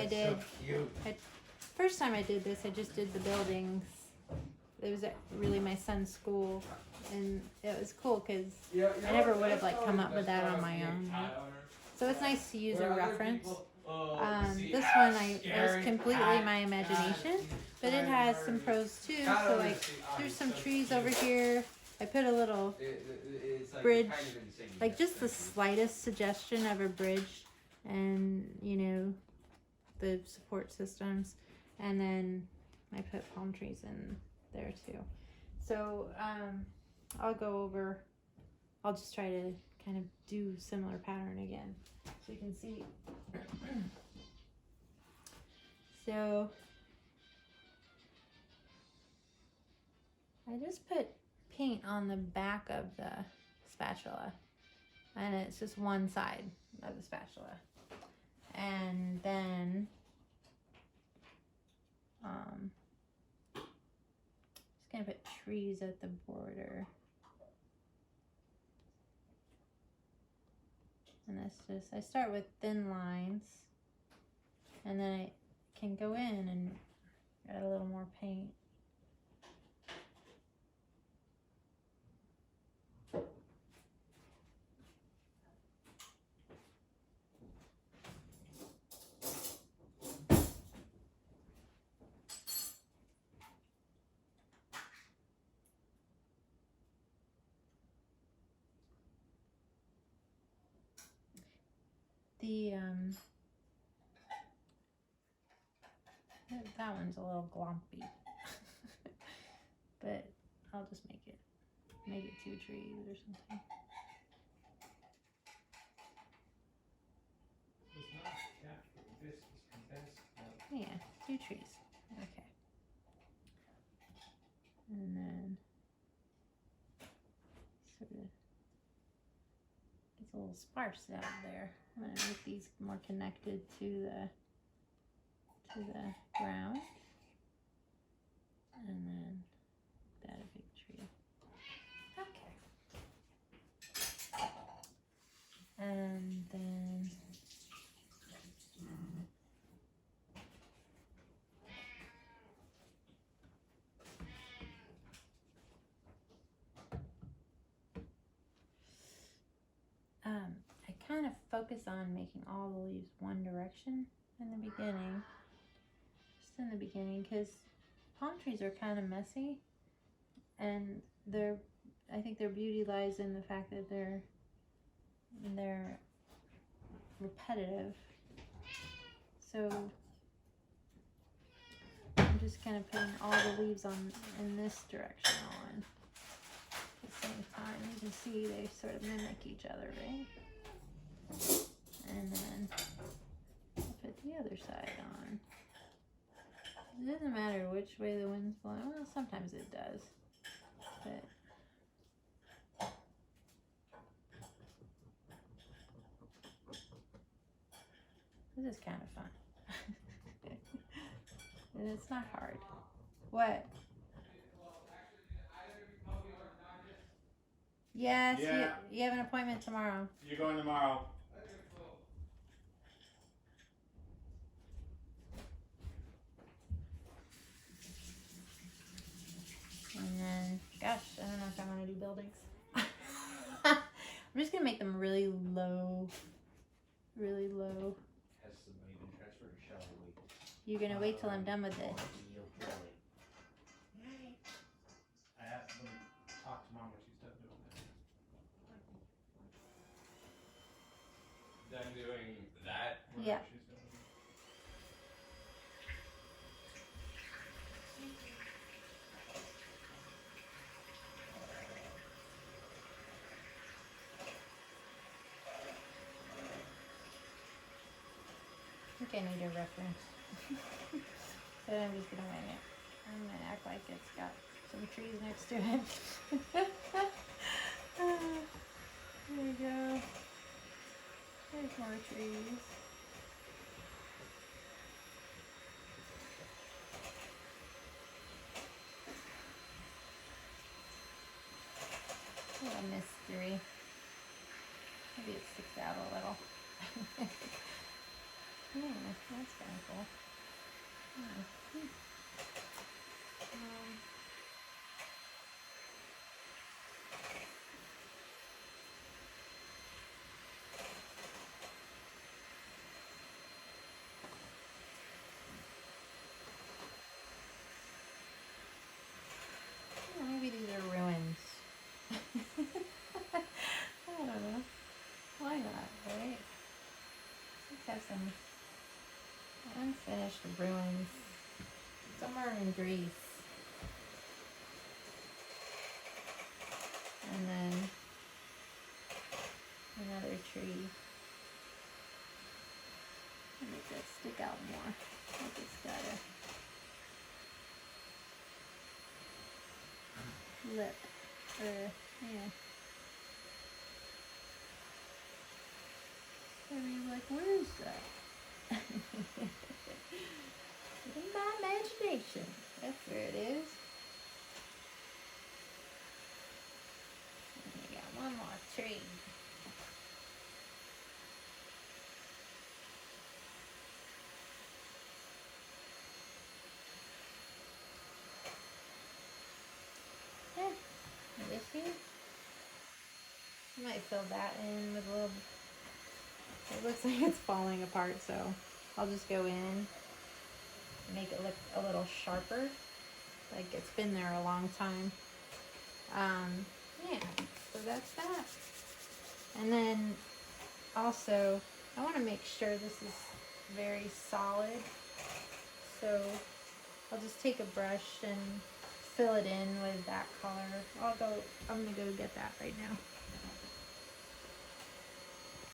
I did. So cute. First time I did this, I just did the buildings. It was at really my son's school, and it was cool because I never would have like come up with that on my own. So it's nice to use a reference. This one it was completely my imagination, but it has some pros too. So like there's some trees over here. I put a little bridge, like just the slightest suggestion of a bridge, and you know the support systems, and then I put palm trees in there too. So I'll go over. I'll just try to kind of do similar pattern again, so you can see. So I just put paint on the back of the spatula, and it's just one side of the spatula, and then just gonna put trees at the border, and that's just, I start with thin lines, and then I can go in and add a little more paint. That one's a little glompy, but I'll just make it 2 trees or something. Yeah, 2 trees. Okay. And then sort of it's a little sparse out there. I'm gonna make these more connected to the ground, and then that a big tree. Okay. And then I kind of focus on making all the leaves one direction in the beginning, just in the beginning, because palm trees are kind of messy, and I think their beauty lies in the fact that they're repetitive. So I'm just kind of putting all the leaves in this direction on at the same time. You can see they sort of mimic each other, right? And then I'll put the other side on. It doesn't matter which way the wind's blowing. Well, sometimes it does, but this is kind of fun. And it's not hard. What? Yes, Yeah. you have an appointment tomorrow. You're going tomorrow. And then, gosh, I don't know if I want to do buildings. I'm just gonna make them really low, really low. Has somebody been transferred, or shall I wait? You're gonna wait till I'm done with this. I have to talk to Mom when she's done doing that. Done doing that? Yeah. She's done. I think I need a reference. But I'm just gonna wing it. I'm gonna act like it's got some trees next to it. There we go. There's more trees. A little mystery. Maybe it sticks out a little. Yeah. that's kind of cool. Yeah. Yeah, maybe these are ruins. I don't know. Why not, right? Let's have some unfinished ruins somewhere in Greece. And then another tree. Make that stick out more. Like it's got a lip. Yeah. I mean, like, where is that? In my imagination. That's where it is. And you got one more tree. Yeah. This here. I might fill that in with a little. It looks like it's falling apart, so I'll just go in and make it look a little sharper. Like it's been there a long time. Yeah, so that's that. And then also, I want to make sure this is very solid. So I'll just take a brush and fill it in with that color. I'm gonna go get that right now.